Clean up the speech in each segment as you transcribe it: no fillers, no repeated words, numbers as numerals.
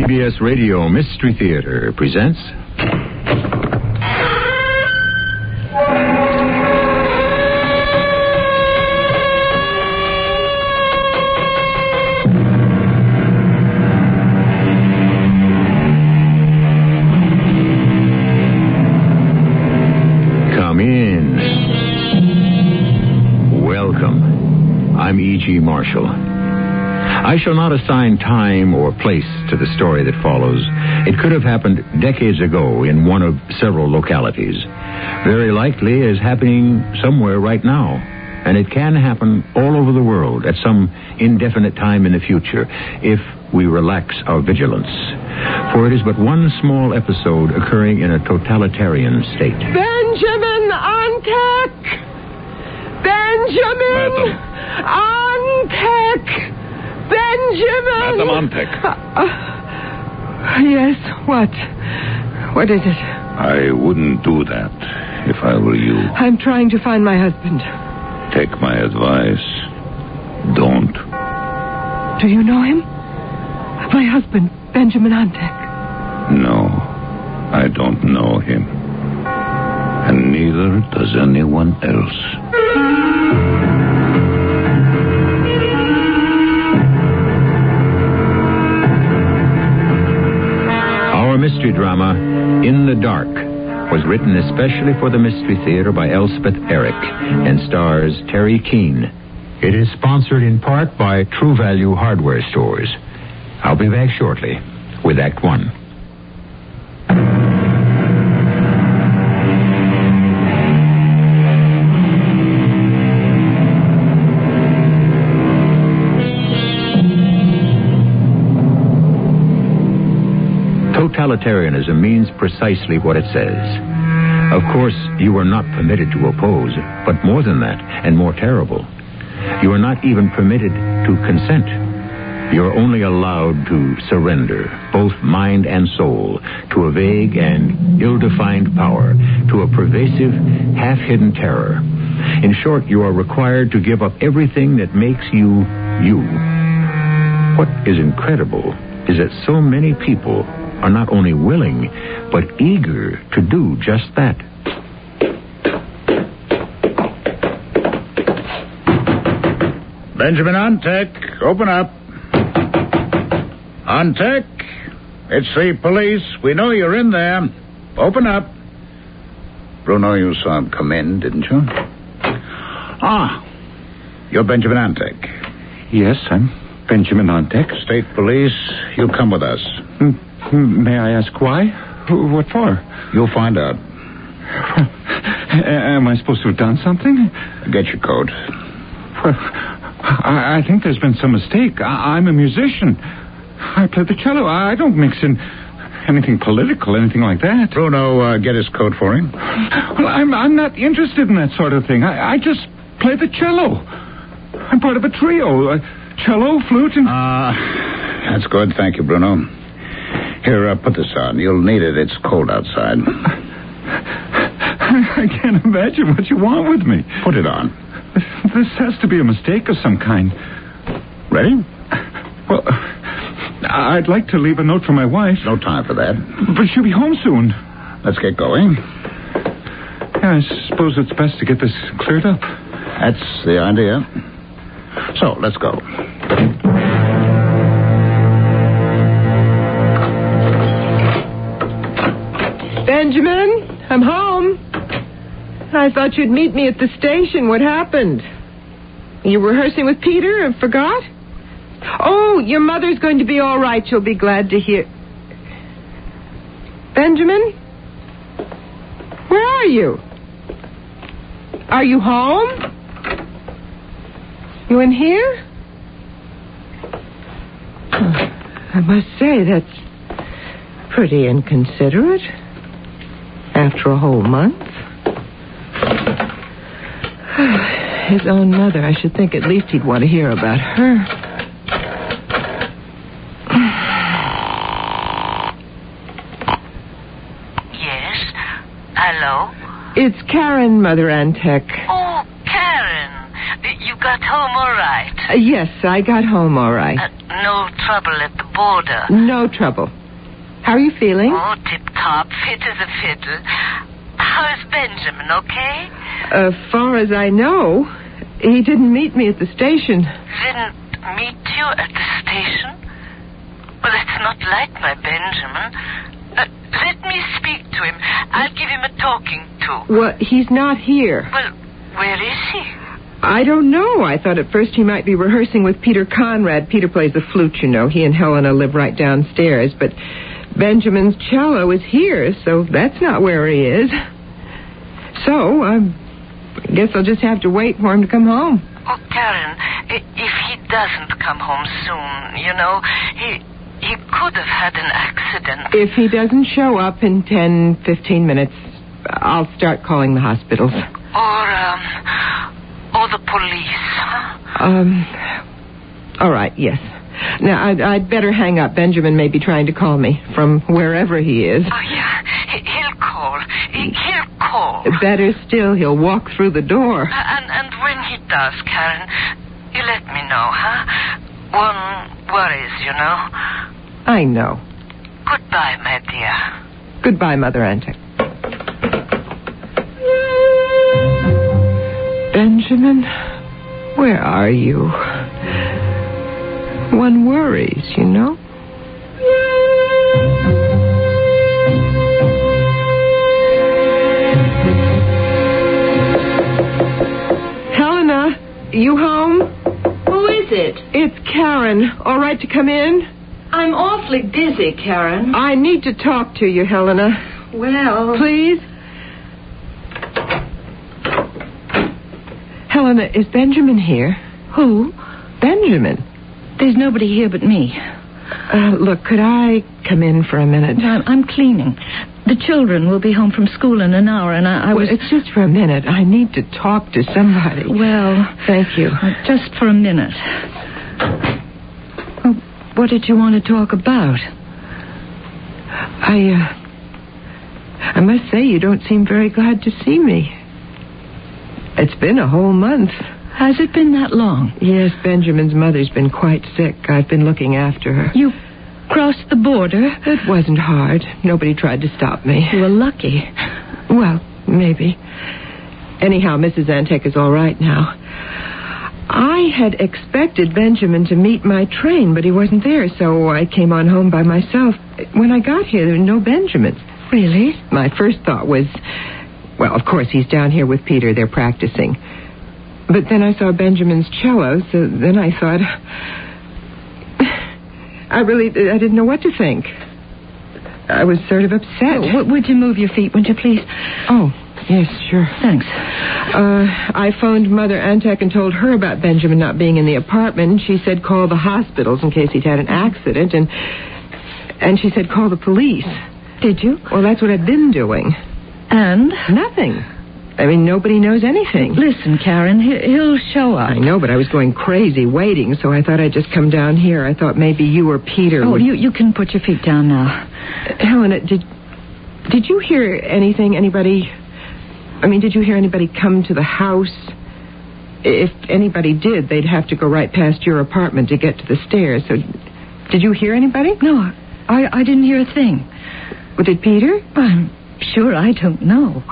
CBS Radio Mystery Theater presents... Come in. Welcome. I'm E.G. Marshall. I shall not assign time or place to the story that follows. It could have happened decades ago in one of several localities. Very likely is happening somewhere right now. And it can happen all over the world at some indefinite time in the future if we relax our vigilance. For it is but one small episode occurring in a totalitarian state. Benjamin Antek! Benjamin Antek! Benjamin! Madam Antek. Yes, what? What is it? I wouldn't do that if I were you. I'm trying to find my husband. Take my advice. Don't. Do you know him? My husband, Benjamin Antek. No, I don't know him. And neither does anyone else. Our mystery drama, In the Dark, was written especially for the Mystery Theater by Elspeth Eric and stars Terry Keane. It is sponsored in part by True Value Hardware Stores. I'll be back shortly with Act One. Totalitarianism means precisely what it says. Of course, you are not permitted to oppose, but more than that, and more terrible, you are not even permitted to consent. You are only allowed to surrender, both mind and soul, to a vague and ill-defined power, to a pervasive, half-hidden terror. In short, you are required to give up everything that makes you, you. What is incredible is that so many people are not only willing, but eager to do just that. Benjamin Antek, open up. Antek, it's the police. We know you're in there. Open up. Bruno, you saw him come in, didn't you? Ah, you're Benjamin Antek. Yes, I'm Benjamin Antek. State police, you come with us. May I ask why? What for? You'll find out. Am I supposed to have done something? Get your coat. Well, I think there's been some mistake. I'm a musician. I play the cello. I don't mix in anything political, anything like that. Bruno, get his coat for him. Well, I'm not interested in that sort of thing. I just play the cello. I'm part of a trio. Cello, flute, and... That's good. Thank you, Bruno. Here, put this on. You'll need it. It's cold outside. I can't imagine what you want with me. Put it on. This has to be a mistake of some kind. Ready? Well, I'd like to leave a note for my wife. No time for that. But she'll be home soon. Let's get going. Yeah, I suppose it's best to get this cleared up. That's the idea. So, let's go. Benjamin, I'm home. I thought you'd meet me at the station. What happened? You were rehearsing with Peter and forgot? Oh, your mother's going to be all right. You'll be glad to hear. Benjamin? Where are you? Are you home? You in here? I must say, that's pretty inconsiderate. After a whole month. His own mother. I should think at least he'd want to hear about her. Yes? Hello? It's Karen, Mother Antek. Oh, Karen. You got home all right? Yes, I got home all right. No trouble at the border. No trouble. How are you feeling? Oh, tip-top, fit as a fiddle. How's Benjamin, okay? As far as I know, he didn't meet me at the station. Didn't meet you at the station? Well, it's not like my Benjamin. Let me speak to him. I'll give him a talking to. Well, he's not here. Well, where is he? I don't know. I thought at first he might be rehearsing with Peter Conrad. Peter plays the flute, you know. He and Helena live right downstairs. But Benjamin's cello is here, so that's not where he is. So, I guess I'll just have to wait for him to come home. Oh, Karen, if he doesn't come home soon, you know, he could have had an accident. If he doesn't show up in 10, 15 minutes, I'll start calling the hospitals. Or the police. All right, yes. Now, I'd better hang up. Benjamin may be trying to call me from wherever he is. Oh, yeah. He'll call. He'll call. Better still, he'll walk through the door. And when he does, Karen, you let me know, huh? One worries, you know. I know. Goodbye, my dear. Goodbye, Mother Antek. Benjamin, where are you? One worries, you know. Helena, you home? Who is it? It's Karen. All right to come in? I'm awfully busy, Karen. I need to talk to you, Helena. Well... Please? Helena, is Benjamin here? Who? Benjamin. There's nobody here but me. Look, could I come in for a minute? I'm cleaning. The children will be home from school in an hour, and I was... Well, it's just for a minute. I need to talk to somebody. Well... Thank you. Just for a minute. Oh, what did you want to talk about? I must say you don't seem very glad to see me. It's been a whole month. Has it been that long? Yes, Benjamin's mother's been quite sick. I've been looking after her. You crossed the border? It wasn't hard. Nobody tried to stop me. You were lucky. Well, maybe. Anyhow, Mrs. Antek is all right now. I had expected Benjamin to meet my train, but he wasn't there, so I came on home by myself. When I got here, there were no Benjamins. Really? My first thought was, well, of course, he's down here with Peter. They're practicing. But then I saw Benjamin's cello, so then I thought... I didn't know what to think. I was sort of upset. Would you move your feet, would you, please? Oh, yes, sure. Thanks. I phoned Mother Antek and told her about Benjamin not being in the apartment. She said call the hospitals in case he'd had an accident, and she said call the police. Did you? Well, that's what I've been doing. And? Nothing. I mean, nobody knows anything. Listen, Karen, he'll show up. I know, but I was going crazy waiting, so I thought I'd just come down here. I thought maybe you or Peter would... you can put your feet down now. Helena, did you hear anything, anybody... I mean, did you hear anybody come to the house? If anybody did, they'd have to go right past your apartment to get to the stairs. So, did you hear anybody? No, I didn't hear a thing. Well, did Peter? I'm sure I don't know.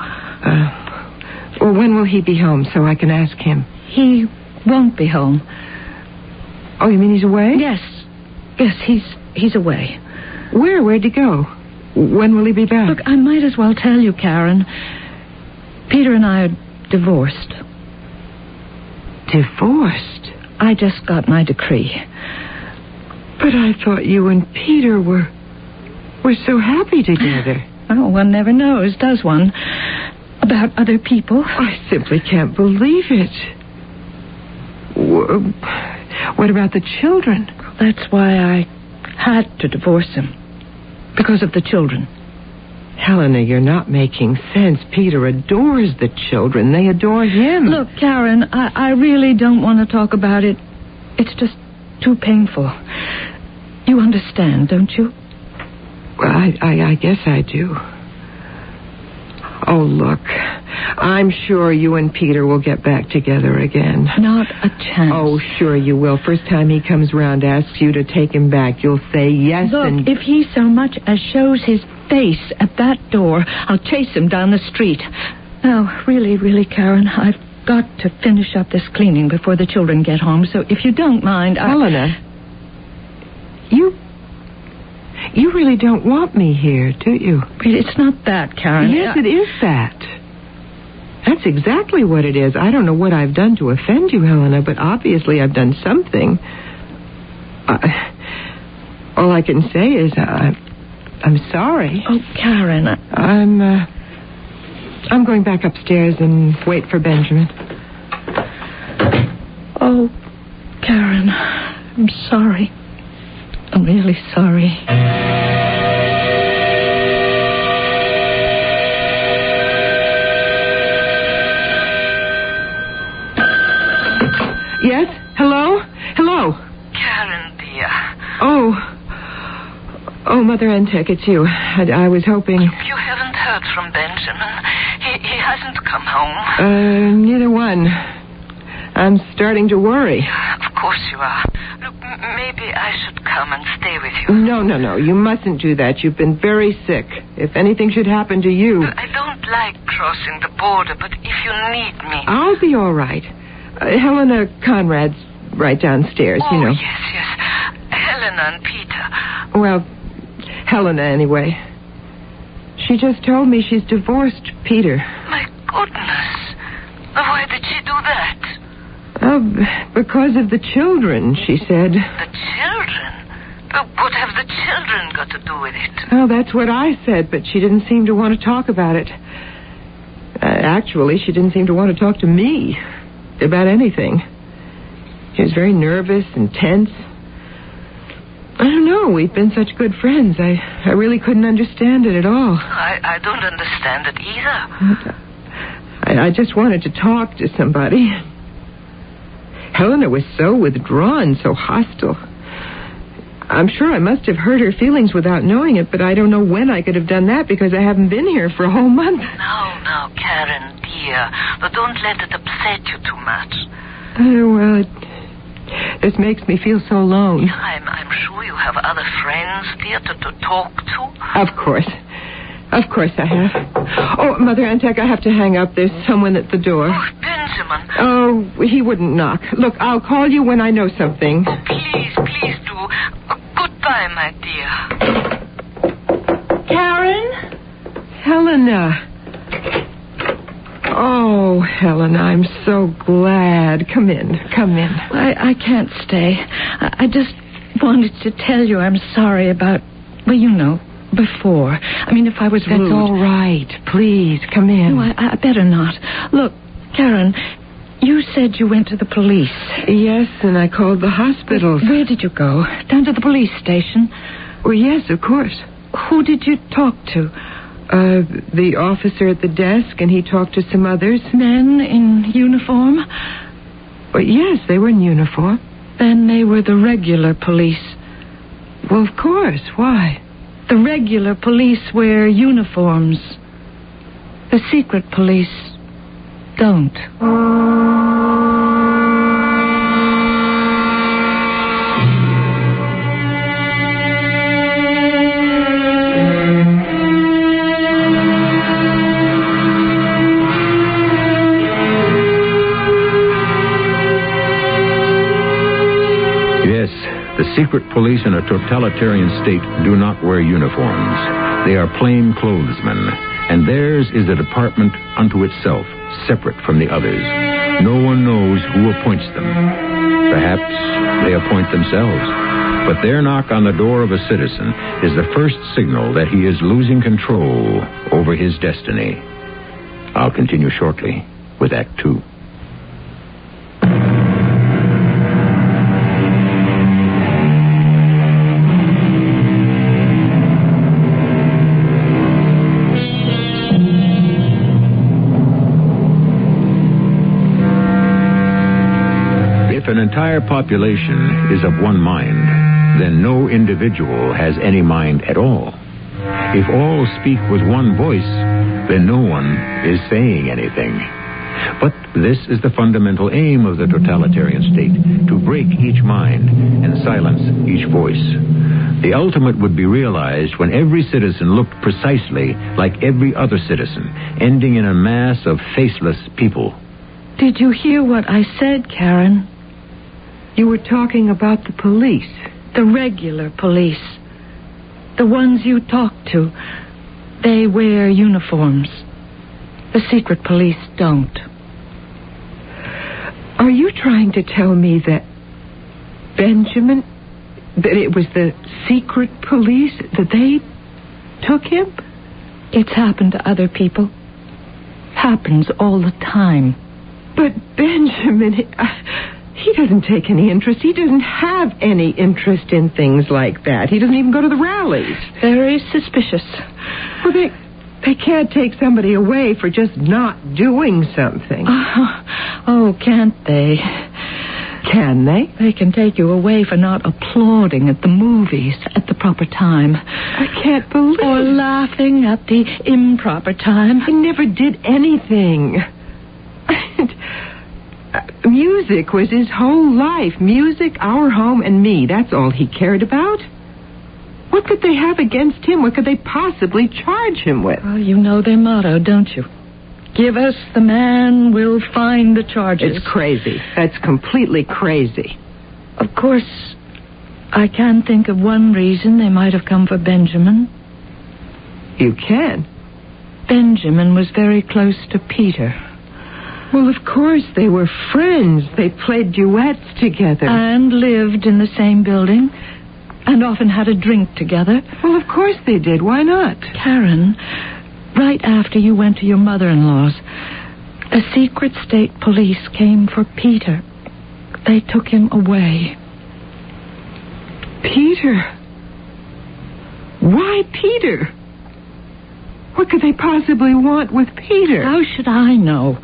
Well, when will he be home so I can ask him? He won't be home. Oh, you mean he's away? Yes, he's away. Where? Where'd he go? When will he be back? Look, I might as well tell you, Karen. Peter and I are divorced. Divorced? I just got my decree. But I thought you and Peter were so happy together. Oh, one never knows, does one? About other people. I simply can't believe it. What about the children? That's why I had to divorce him. Because of the children. Helena, you're not making sense. Peter adores the children. They adore him. Look, Karen, I really don't want to talk about it. It's just too painful. You understand, don't you? Well, I guess I do. Oh, look, I'm sure you and Peter will get back together again. Not a chance. Oh, sure you will. First time he comes round, asks you to take him back, you'll say yes. Look, and if he so much as shows his face at that door, I'll chase him down the street. Now, really, Karen, I've got to finish up this cleaning before the children get home, so if you don't mind, Helena, you really don't want me here, do you? It's not that, Karen. Yes, it is that. That's exactly what it is. I don't know what I've done to offend you, Helena, but obviously I've done something. All I can say is I'm sorry. Oh, Karen. I'm going back upstairs and wait for Benjamin. Oh, Karen, I'm sorry. I'm really sorry. Yes? Hello? Karen, dear. Oh, Mother Antek, it's you. I was hoping... You haven't heard from Benjamin. He hasn't come home. Neither one. I'm starting to worry. Of course you are. Look, maybe I should come and stay with you. No. You mustn't do that. You've been very sick. If anything should happen to you... I don't like crossing the border, but if you need me... I'll be all right. Helena Conrad's right downstairs, you know. Yes. Helena and Peter. Well, Helena, anyway. She just told me she's divorced Peter. My goodness. Why did she do that? Because of the children, she said. The children? What have the children got to do with it? Oh, that's what I said, but she didn't seem to want to talk about it. Actually, she didn't seem to want to talk to me about anything. She was very nervous and tense. I don't know. We've been such good friends. I really couldn't understand it at all. I don't understand it either. I just wanted to talk to somebody. Helena was so withdrawn, so hostile. I'm sure I must have hurt her feelings without knowing it, but I don't know when I could have done that because I haven't been here for a whole month. Now, Karen, dear. But don't let it upset you too much. This makes me feel so alone. I'm sure you have other friends, dear, to talk to. Of course I have. Oh, Mother Antek, I have to hang up. There's someone at the door. Oh, Benjamin. Oh, he wouldn't knock. Look, I'll call you when I know something. Please do. Goodbye, my dear. Karen? Helena. Oh, Helena, I'm so glad. Come in. I can't stay. I just wanted to tell you I'm sorry about, before. I mean, if I was That's rude. all right. Please, come in. No, I better not. Look, Karen, you said you went to the police. Yes, and I called the hospitals. Where did you go? Down to the police station? Oh, yes, of course. Who did you talk to? The officer at the desk, and he talked to some others. Men in uniform? Oh, yes, they were in uniform. Then they were the regular police. Well, of course. Why? The regular police wear uniforms. The secret police don't. The secret police in a totalitarian state do not wear uniforms. They are plain clothesmen, and theirs is a department unto itself, separate from the others. No one knows who appoints them. Perhaps they appoint themselves. But their knock on the door of a citizen is the first signal that he is losing control over his destiny. I'll continue shortly with Act 2. If an entire population is of one mind, then no individual has any mind at all. If all speak with one voice, then no one is saying anything. But this is the fundamental aim of the totalitarian state, to break each mind and silence each voice. The ultimate would be realized when every citizen looked precisely like every other citizen, ending in a mass of faceless people. Did you hear what I said, Karen? You were talking about the police. The regular police. The ones you talk to. They wear uniforms. The secret police don't. Are you trying to tell me that Benjamin, that it was the secret police, that they took him? It's happened to other people. Happens all the time. But Benjamin, he doesn't take any interest. He doesn't have any interest in things like that. He doesn't even go to the rallies. Very suspicious. Well, they can't take somebody away for just not doing something. Oh, can't they? Can they? They can take you away for not applauding at the movies at the proper time. I can't believe. Or laughing at the improper time. He never did anything. Music was his whole life. Music, our home, and me. That's all he cared about. What could they have against him? What could they possibly charge him with? Well, you know their motto, don't you? Give us the man, we'll find the charges. It's crazy. That's completely crazy. Of course, I can think of one reason they might have come for Benjamin. You can? Benjamin was very close to Peter. Well, of course, they were friends. They played duets together. And lived in the same building. And often had a drink together. Well, of course they did. Why not? Karen, right after you went to your mother-in-law's, the secret state police came for Peter. They took him away. Peter? Why Peter? What could they possibly want with Peter? How should I know?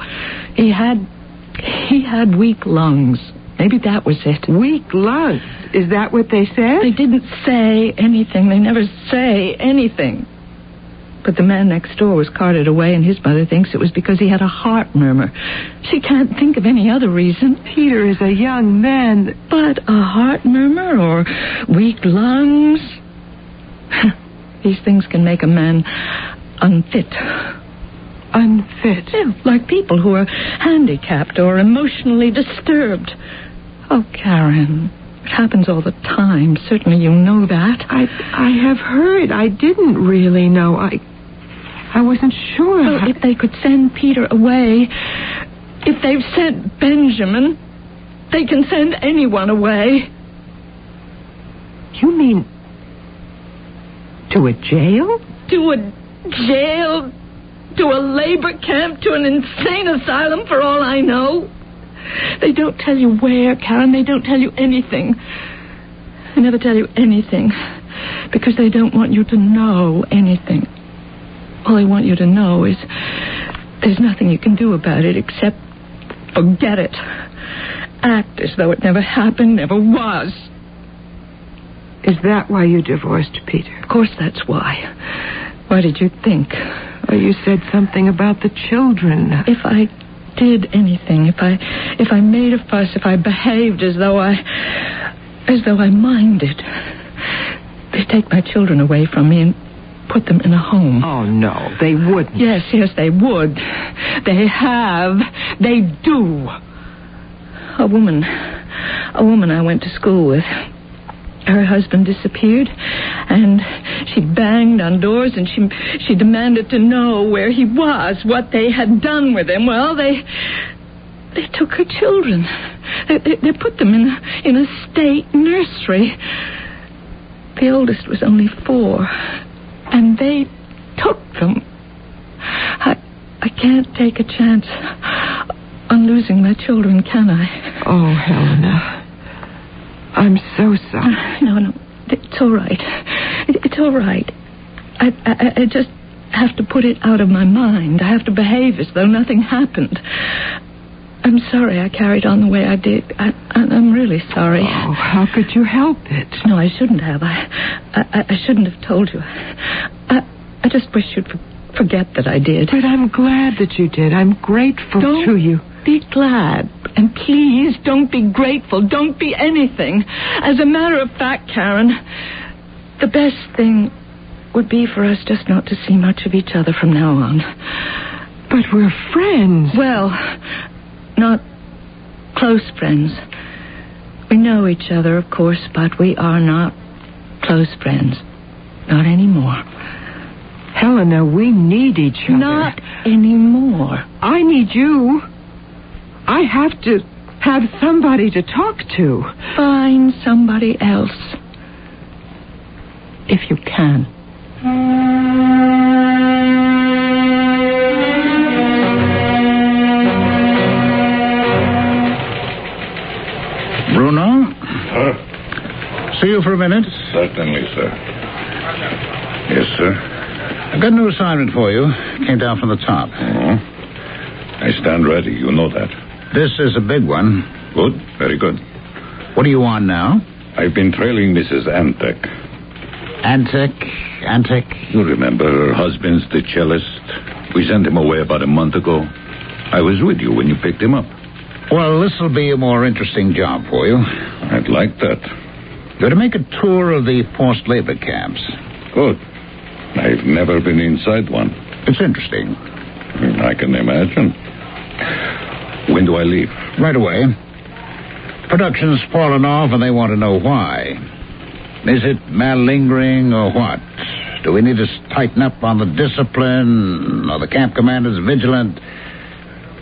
He had weak lungs. Maybe that was it. Weak lungs? Is that what they said? They didn't say anything. They never say anything. But the man next door was carted away, and his mother thinks it was because he had a heart murmur. She can't think of any other reason. Peter is a young man. But a heart murmur or weak lungs? These things can make a man unfit. Unfit? Yeah, like people who are handicapped or emotionally disturbed. Oh, Karen, it happens all the time. Certainly you know that. I have heard. I didn't really know. I wasn't sure. Well, if they could send Peter away, if they've sent Benjamin, they can send anyone away. You mean to a jail? To a jail? To a labor camp? To an insane asylum, for all I know? They don't tell you where, Karen. They don't tell you anything. They never tell you anything because they don't want you to know anything. All they want you to know is there's nothing you can do about it except forget it. Act as though it never happened, never was. Is that why you divorced Peter? Of course that's why. Why did you think? Well, you said something about the children. If I did anything, if I made a fuss, if I behaved as though I minded, they'd take my children away from me and put them in a home. Oh, no, they wouldn't. Yes, they would. They have. They do. A woman I went to school with, her husband disappeared, and she banged on doors, and she demanded to know where he was, what they had done with him. Well, they took her children. They put them in a state nursery. The oldest was only 4, and they took them. I can't take a chance on losing my children, can I? Oh, Helena. I'm so sorry. No. It's all right. It's all right. I just have to put it out of my mind. I have to behave as though nothing happened. I'm sorry I carried on the way I did. I'm really sorry. Oh, how could you help it? No, I shouldn't have. I shouldn't have told you. I just wish you'd forget that I did. But I'm glad that you did. I'm grateful to you. Be glad. And please don't be grateful. Don't be anything. As a matter of fact, Karen, the best thing would be for us just not to see much of each other from now on. But we're friends. Well, not close friends. We know each other, of course, but we are not close friends. Not anymore. Helena, we need each other. Not anymore. I need you. I have to have somebody to talk to. Find somebody else. If you can. Bruno? See you for a minute? Certainly, sir. Yes, sir. I've got a new assignment for you. Came down from the top. Oh. I stand ready. You know that. This is a big one. Good. Very good. What are you on now? I've been trailing Mrs. Antek. Antek? You remember her husband's the cellist? We sent him away about a month ago. I was with you when you picked him up. Well, this will be a more interesting job for you. I'd like that. You're to make a tour of the forced labor camps. Good. I've never been inside one. It's interesting. I can imagine. When do I leave? Right away. Production's fallen off and they want to know why. Is it malingering or what? Do we need to tighten up on the discipline? Are the camp commanders vigilant?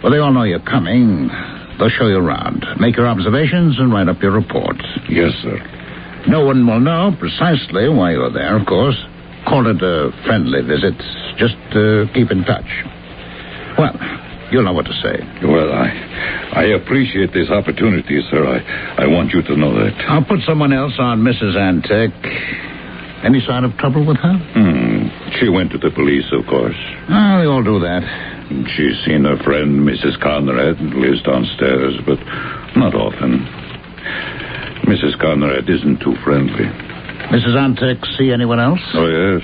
Well, they all know you're coming. They'll show you around. Make your observations and write up your reports. Yes, sir. No one will know precisely why you're there, of course. Call it a friendly visit. Just keep in touch. Well, you'll know what to say. Well, I appreciate this opportunity, sir. I want you to know that. I'll put someone else on Mrs. Antek. Any sign of trouble with her? She went to the police, of course. They all do that. She's seen her friend, Mrs. Conrad, lives downstairs, but not often. Mrs. Conrad isn't too friendly. Mrs. Antek see anyone else? Oh, yes.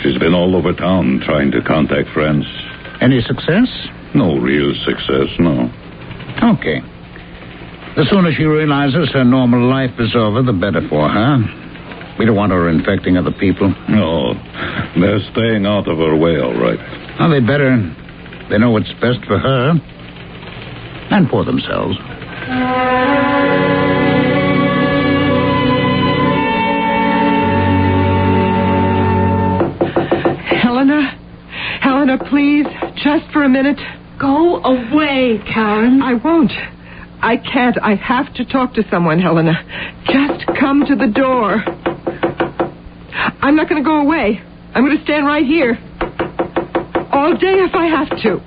She's been all over town trying to contact friends. Any success? No real success, no. Okay. The sooner she realizes her normal life is over, the better for her. We don't want her infecting other people. No, they're staying out of her way, all right. Oh, they better. They know what's best for her. And for themselves. Helena, please, just for a minute. Go away, Karen. I won't. I can't. I have to talk to someone, Helena. Just come to the door. I'm not going to go away. I'm going to stand right here. All day if I have to.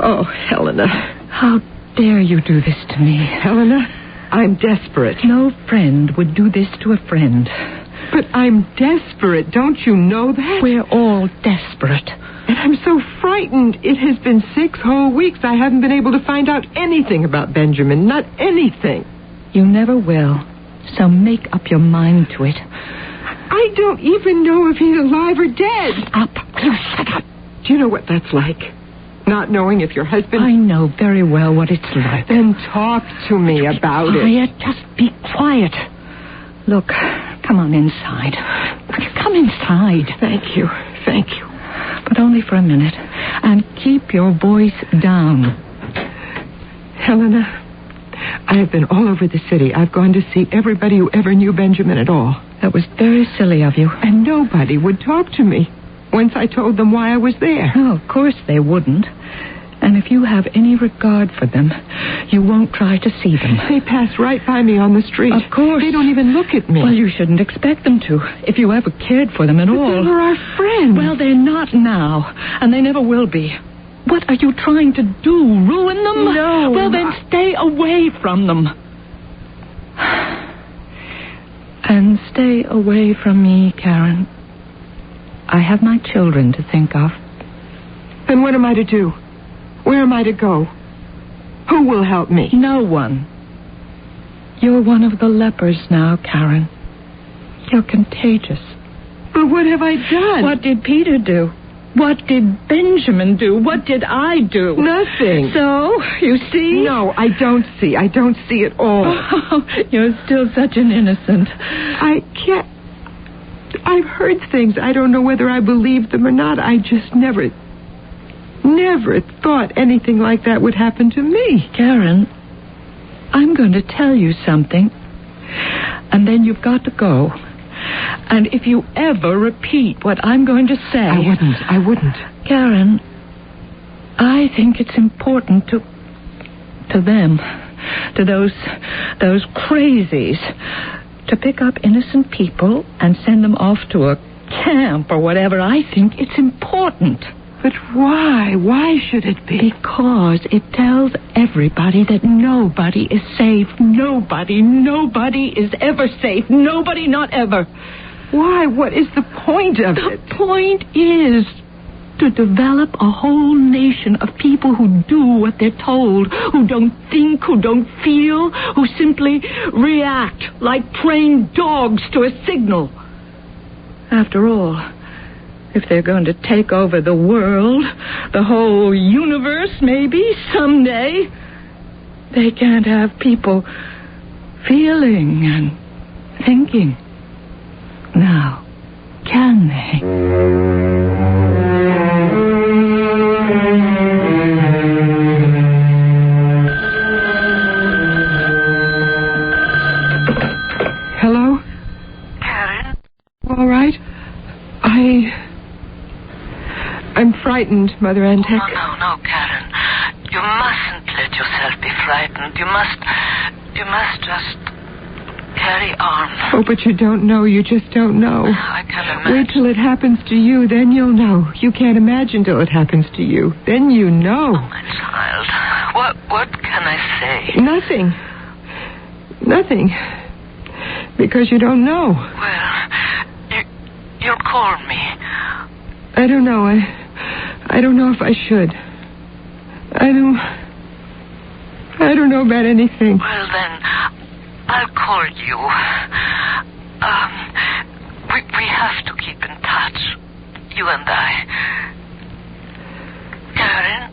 Oh, Helena. How dare you do this to me? Helena, I'm desperate. No friend would do this to a friend. But I'm desperate. Don't you know that? We're all desperate. And I'm so frightened. It has been 6 whole weeks. I haven't been able to find out anything about Benjamin. Not anything. You never will. So make up your mind to it. I don't even know if he's alive or dead. Shut up. Do you know what that's like? Not knowing if your husband... I know very well what it's like. Then talk to me about it. Just be quiet. Look, come on inside. Come inside. Thank you. But only for a minute. And keep your voice down. Helena, I have been all over the city. I've gone to see everybody who ever knew Benjamin at all. That was very silly of you. And nobody would talk to me once I told them why I was there. Oh, of course they wouldn't. And if you have any regard for them, you won't try to see them. They pass right by me on the street. Of course. They don't even look at me. Well, you shouldn't expect them to, if you ever cared for them at all. But they were our friends. Well, they're not now, and they never will be. What are you trying to do? Ruin them? No. Well, then stay away from them. And stay away from me, Karen. I have my children to think of. Then what am I to do? Where am I to go? Who will help me? No one. You're one of the lepers now, Karen. You're contagious. But what have I done? What did Peter do? What did Benjamin do? What did I do? Nothing. So, you see? No, I don't see. I don't see at all. Oh, you're still such an innocent. I can't... I've heard things. I don't know whether I believe them or not. I just never thought anything like that would happen to me. Karen, I'm going to tell you something, and then you've got to go. And if you ever repeat what I'm going to say... I wouldn't. Karen, I think it's important to them, to those crazies, to pick up innocent people and send them off to a camp or whatever. I think it's important. But why? Why should it be? Because it tells everybody that nobody is safe. Nobody is ever safe. Nobody, not ever. Why? What is the point of it? The point is to develop a whole nation of people who do what they're told, who don't think, who don't feel, who simply react like trained dogs to a signal. After all, if they're going to take over the world, the whole universe, maybe, someday, they can't have people feeling and thinking. Now, can they? Hello? Karen? All right. I'm frightened, Mother Antec. No, Karen. You mustn't let yourself be frightened. You must just carry on. Oh, but you don't know. You just don't know. I can't imagine. Wait till it happens to you, then you'll know. You can't imagine till it happens to you. Then you know. Oh, my child. What can I say? Nothing. Because you don't know. Well, you'll call me. I don't know. I don't know if I should. I don't know about anything. Well, then, I'll call you. We have to keep in touch. You and I. Karen?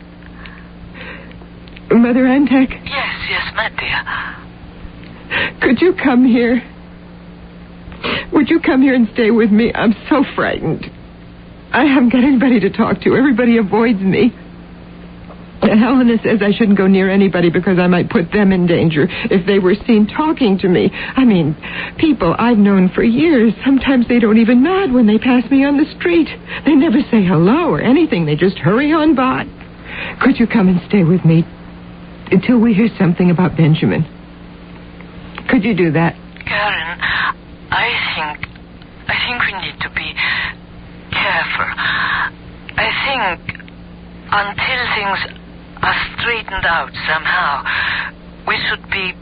Mother Antec? Yes, my dear. Could you come here? Would you come here and stay with me? I'm so frightened. I haven't got anybody to talk to. Everybody avoids me. Helena says I shouldn't go near anybody because I might put them in danger if they were seen talking to me. I mean, people I've known for years, sometimes they don't even nod when they pass me on the street. They never say hello or anything. They just hurry on by. Could you come and stay with me until we hear something about Benjamin? Could you do that? Karen, I think we need to be careful. I think until things are straightened out somehow, we should be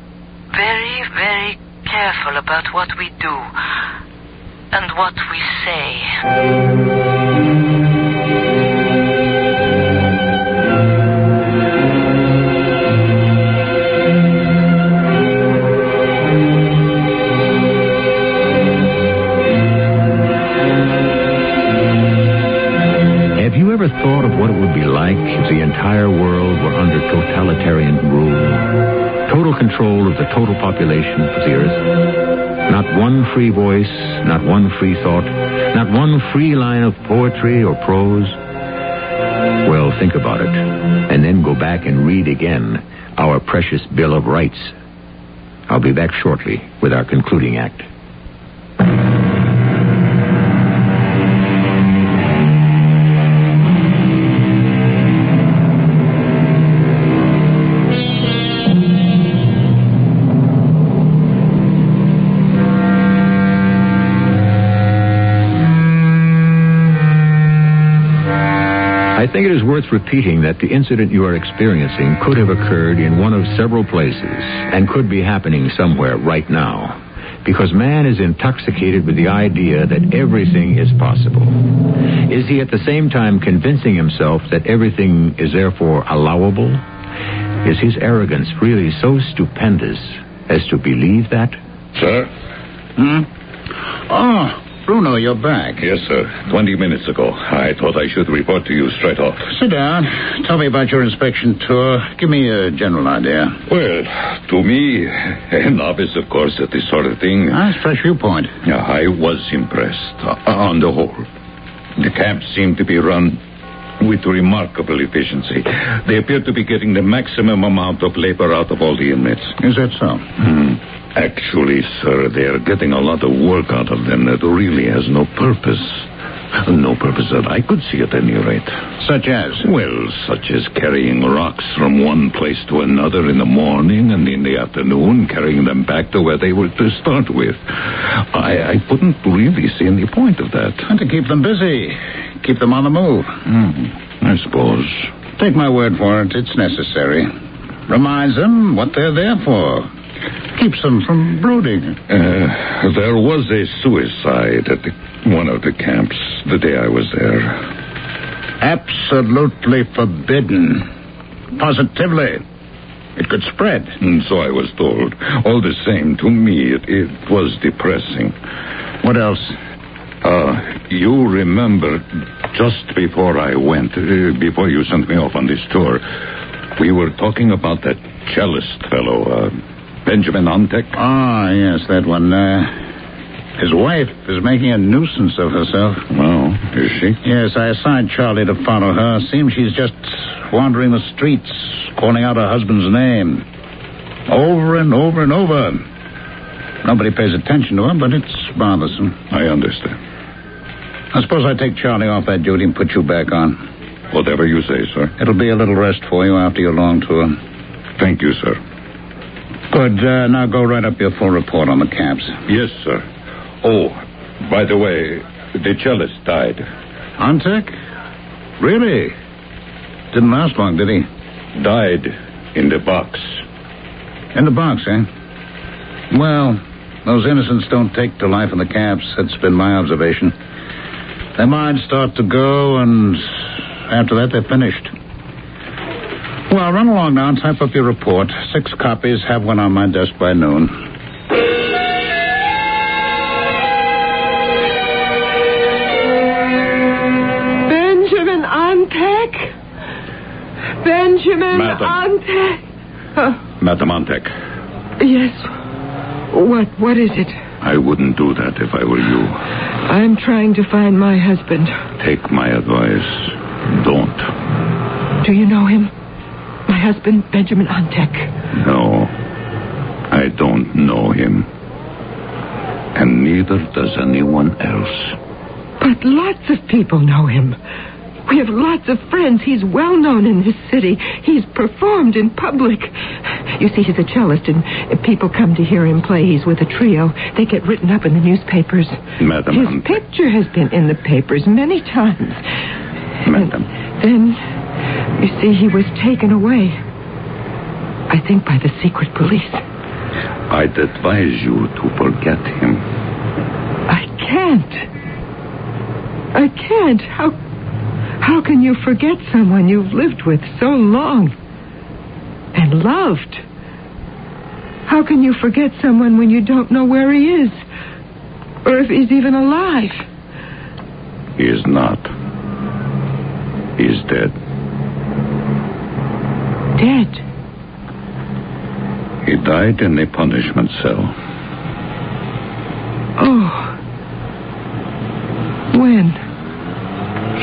very, very careful about what we do and what we say. Thought of what it would be like if the entire world were under totalitarian rule, total control of the total population of the earth, not one free voice, not one free thought, not one free line of poetry or prose? Well, think about it, and then go back and read again our precious Bill of Rights. I'll be back shortly with our concluding act. I think it is worth repeating that the incident you are experiencing could have occurred in one of several places and could be happening somewhere right now, because man is intoxicated with the idea that everything is possible. Is he at the same time convincing himself that everything is therefore allowable? Is his arrogance really so stupendous as to believe that? Sir? Oh, Bruno, you're back. Yes, sir. 20 minutes ago. I thought I should report to you straight off. Sit down. Tell me about your inspection tour. Give me a general idea. Well, to me, a novice, of course, at this sort of thing. Nice fresh viewpoint. Yeah, I was impressed. On the whole, the camps seem to be run with remarkable efficiency. They appear to be getting the maximum amount of labor out of all the inmates. Is that so? Actually, sir, they are getting a lot of work out of them that really has no purpose. No purpose that I could see at any rate. Such as? Well, such as carrying rocks from one place to another in the morning and in the afternoon, carrying them back to where they were to start with. I couldn't really see any point of that. And to keep them busy. Keep them on the move. I suppose. Take my word for it, it's necessary. Reminds them what they're there for. Keeps them from brooding. There was a suicide at one of the camps the day I was there. Absolutely forbidden. Positively. It could spread. So I was told. All the same, to me, it was depressing. What else? You remember, just before I went, before you sent me off on this tour, we were talking about that cellist fellow, Benjamin Ontek. Ah, yes, that one. His wife is making a nuisance of herself. Oh, is she? Yes, I assigned Charlie to follow her. Seems she's just wandering the streets, calling out her husband's name. Over and over and over. Nobody pays attention to her, but it's bothersome. I understand. I suppose I take Charlie off that duty and put you back on. Whatever you say, sir. It'll be a little rest for you after your long tour. Thank you, sir. Good. Now go write up your full report on the camps. Yes, sir. Oh, by the way, the cellist died. Ontek? Really? Didn't last long, did he? Died in the box. In the box, eh? Well, those innocents don't take to life in the camps. That's been my observation. Their minds start to go, and after that, they're finished. Well, run along now and type up your report. 6 copies. Have one on my desk by noon. Benjamin Ontek? Benjamin Ontek? Madam Ontek. Yes. What is it? I wouldn't do that if I were you. I'm trying to find my husband. Take my advice. Don't. Do you know him? My husband, Benjamin Ontek. No. I don't know him. And neither does anyone else. But lots of people know him. We have lots of friends. He's well known in this city. He's performed in public. You see, he's a cellist, and people come to hear him play. He's with a trio. They get written up in the newspapers. Madam His Ontek. picture has been in the papers many times. Madam. Then, you see, he was taken away. I think by the secret police. I'd advise you to forget him. I can't. How can you forget someone you've lived with so long and loved? How can you forget someone when you don't know where he is? Or if he's even alive? He is not. He's dead. Dead? He died in a punishment cell. Oh. When?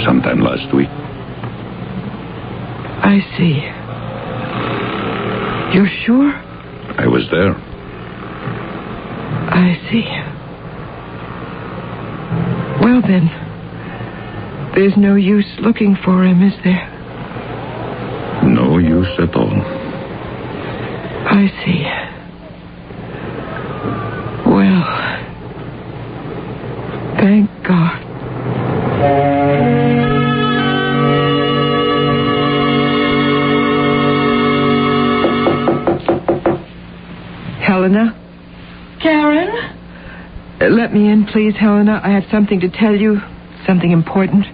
Sometime last week. I see. You're sure? I was there. I see. Well, then, there's no use looking for him, is there? No use at all. I see. Well, thank God. Helena? Karen? Let me in, please, Helena. I have something to tell you. Something important.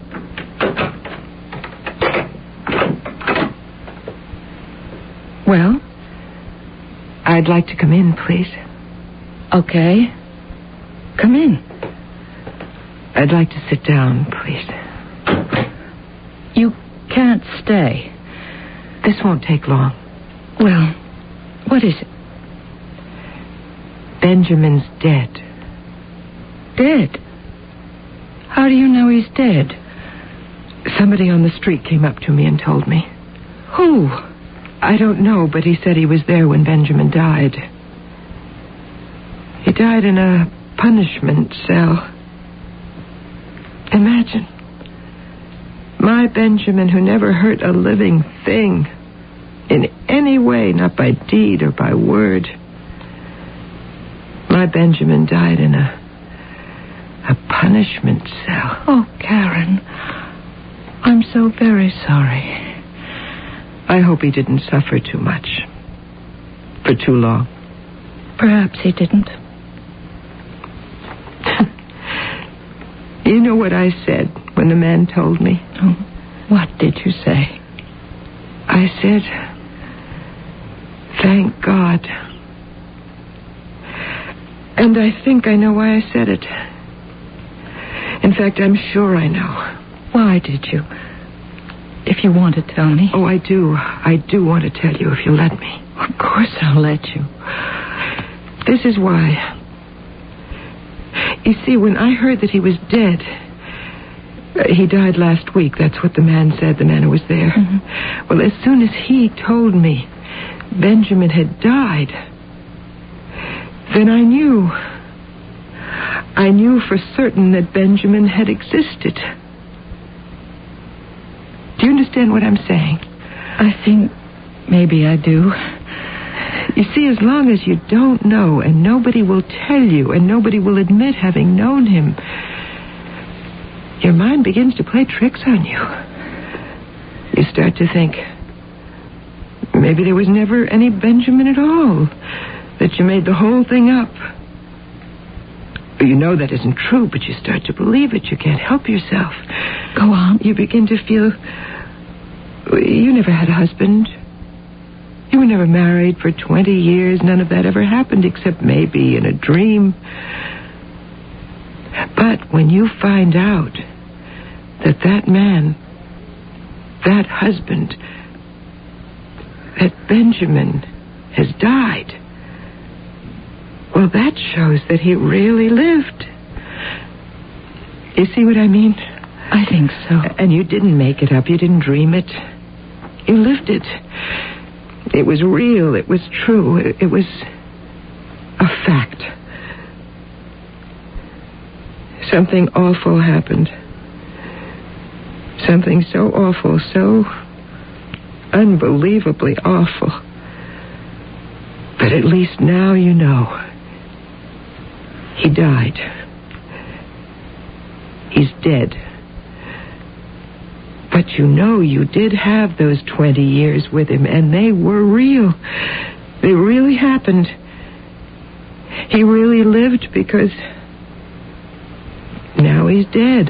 Well? I'd like to come in, please. Okay. Come in. I'd like to sit down, please. You can't stay. This won't take long. Well, what is it? Benjamin's dead. Dead? How do you know he's dead? Somebody on the street came up to me and told me. Who? I don't know, but he said he was there when Benjamin died. He died in a punishment cell. Imagine. My Benjamin, who never hurt a living thing in any way, not by deed or by word. My Benjamin died in a punishment cell. Oh, Karen, I'm so very sorry. I hope he didn't suffer too much. For too long. Perhaps he didn't. You know what I said when the man told me? Oh, what did you say? I said, thank God. And I think I know why I said it. In fact, I'm sure I know. Why did you? If you want to tell me. Oh, I do. I do want to tell you if you'll let me. Of course I'll let you. This is why. You see, when I heard that he was dead, he died last week. That's what the man said, the man who was there. Mm-hmm. Well, as soon as he told me Benjamin had died, then I knew. I knew for certain that Benjamin had existed. Do you understand what I'm saying? I think maybe I do. You see, as long as you don't know, and nobody will tell you, and nobody will admit having known him, your mind begins to play tricks on you. You start to think, maybe there was never any Benjamin at all, that you made the whole thing up. You know that isn't true, but you start to believe it. You can't help yourself. Go on. You begin to feel you never had a husband. You were never married for 20 years. None of that ever happened except maybe in a dream. But when you find out that that man, that husband, that Benjamin has died, well, that shows that he really lived. You see what I mean? I think so. And you didn't make it up. You didn't dream it. You lived it. It was real. It was true. It was a fact. Something awful happened. Something so awful, so unbelievably awful. But at least now you know. He died. He's dead. But you know you did have those 20 years with him, and they were real. They really happened. He really lived because now he's dead.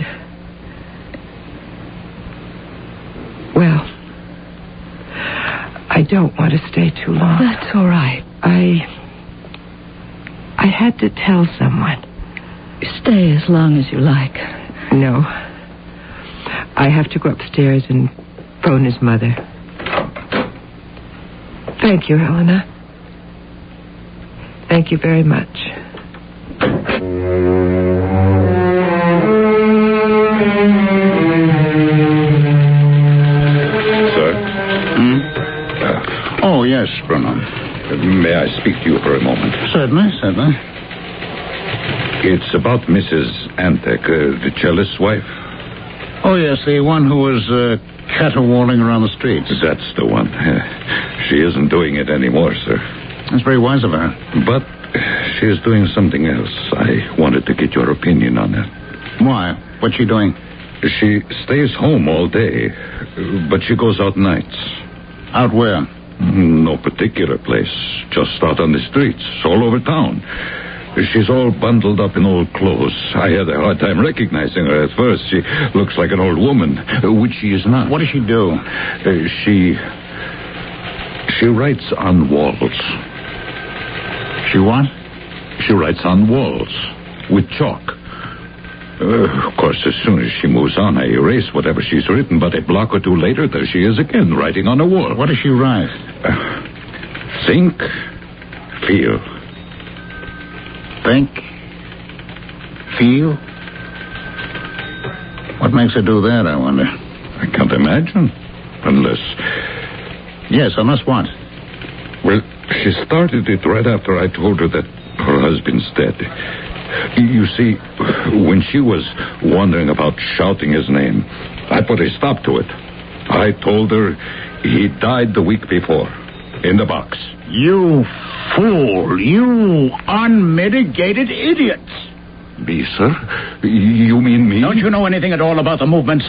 Well, I don't want to stay too long. That's all right. I had to tell someone. Stay as long as you like. No. I have to go upstairs and phone his mother. Thank you, Helena. Thank you very much. Sir? Oh, yes, Bruno. May I speak to you for a moment? Certainly. It's about Mrs. Antek, the cellist's wife. Oh, yes, the one who was caterwauling around the streets. That's the one. She isn't doing it anymore, sir. That's very wise of her. But she is doing something else. I wanted to get your opinion on that. Why? What's she doing? She stays home all day, but she goes out nights. Out where? No particular place. Just out on the streets, all over town. She's all bundled up in old clothes. I had a hard time recognizing her at first. She looks like an old woman, which she is not. What does she do? She writes on walls. She what? She writes on walls with chalk. Of course, as soon as she moves on, I erase whatever she's written, but a block or two later, there she is again, writing on a wall. What does she write? Think, feel. Think, feel? What makes her do that, I wonder? I can't imagine. Unless... Yes, unless what? Well, she started it right after I told her that her husband's dead. You see, when she was wondering about shouting his name, I put a stop to it. I told her he died the week before, in the box. You fool! You unmitigated idiot! Me, sir? You mean me? Don't you know anything at all about the movements?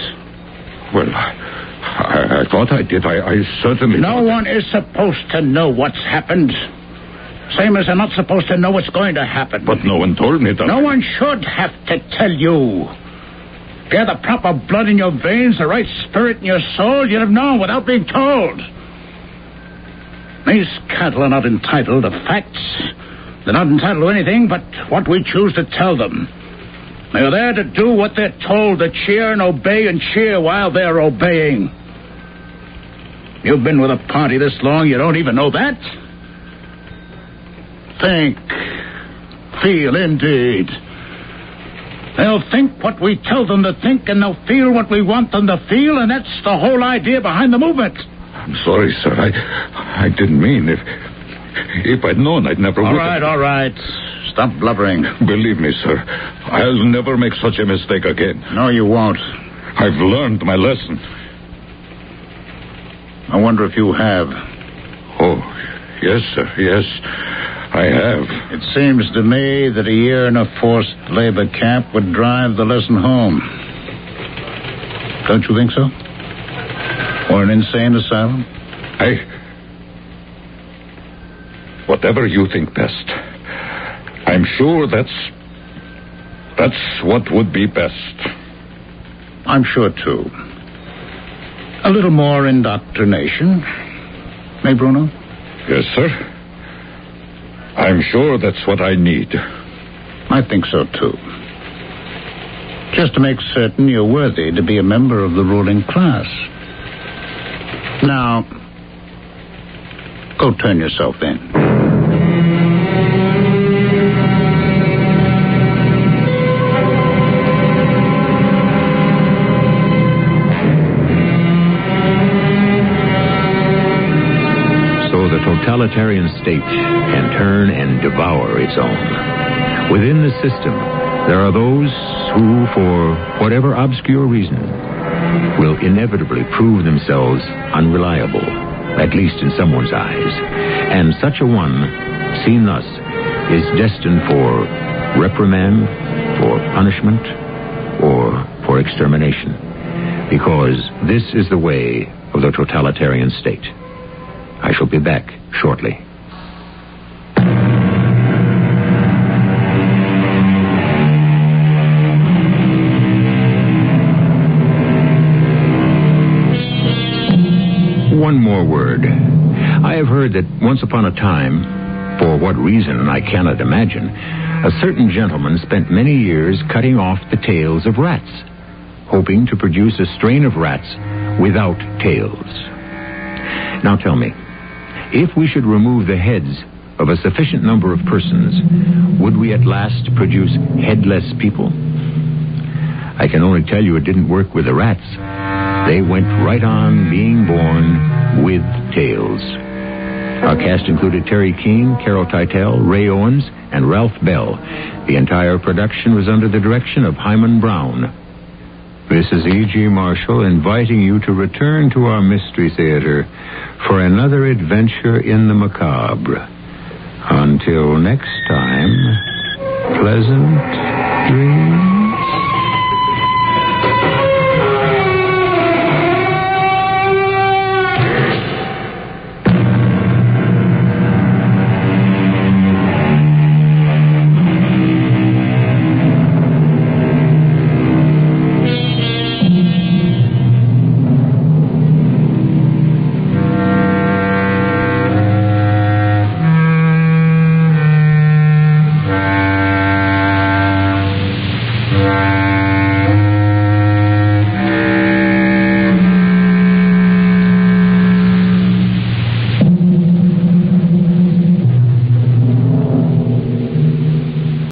Well, I thought I did. I certainly... No one is supposed to know what's happened. Same as they're not supposed to know what's going to happen. But no one told me that. No one should have to tell you. If you had the proper blood in your veins, the right spirit in your soul, you'd have known without being told. These cattle are not entitled to facts. They're not entitled to anything but what we choose to tell them. They're there to do what they're told, to cheer and obey and cheer while they're obeying. You've been with a party this long, you don't even know that? Think. Feel, indeed. They'll think what we tell them to think, and they'll feel what we want them to feel, and that's the whole idea behind the movement. I'm sorry, sir. I didn't mean. If I'd known, I'd never... All right. Stop blubbering. Believe me, sir, I'll never make such a mistake again. No, you won't. I've learned my lesson. I wonder if you have. Oh, yes, sir, yes, I have. It seems to me that a year in a forced labor camp would drive the lesson home. Don't you think so? Or an insane asylum? Whatever you think best. I'm sure that's what would be best. I'm sure, too. A little more indoctrination. Eh, Bruno? Yes, sir. I'm sure that's what I need. I think so, too. Just to make certain you're worthy to be a member of the ruling class. Now, go turn yourself in. Totalitarian state can turn and devour its own. Within the system, there are those who, for whatever obscure reason, will inevitably prove themselves unreliable, at least in someone's eyes. And such a one, seen thus, is destined for reprimand, for punishment, or for extermination. Because this is the way of the totalitarian state. I shall be back shortly. One more word. I have heard that once upon a time, for what reason I cannot imagine, a certain gentleman spent many years cutting off the tails of rats, hoping to produce a strain of rats without tails. Now tell me, if we should remove the heads of a sufficient number of persons, would we at last produce headless people? I can only tell you it didn't work with the rats. They went right on being born with tails. Our cast included Terry Keane, Carol Teitel, Ray Owens, and Ralph Bell. The entire production was under the direction of Hyman Brown. This is E.G. Marshall inviting you to return to our Mystery Theater for another adventure in the macabre. Until next time, pleasant dreams.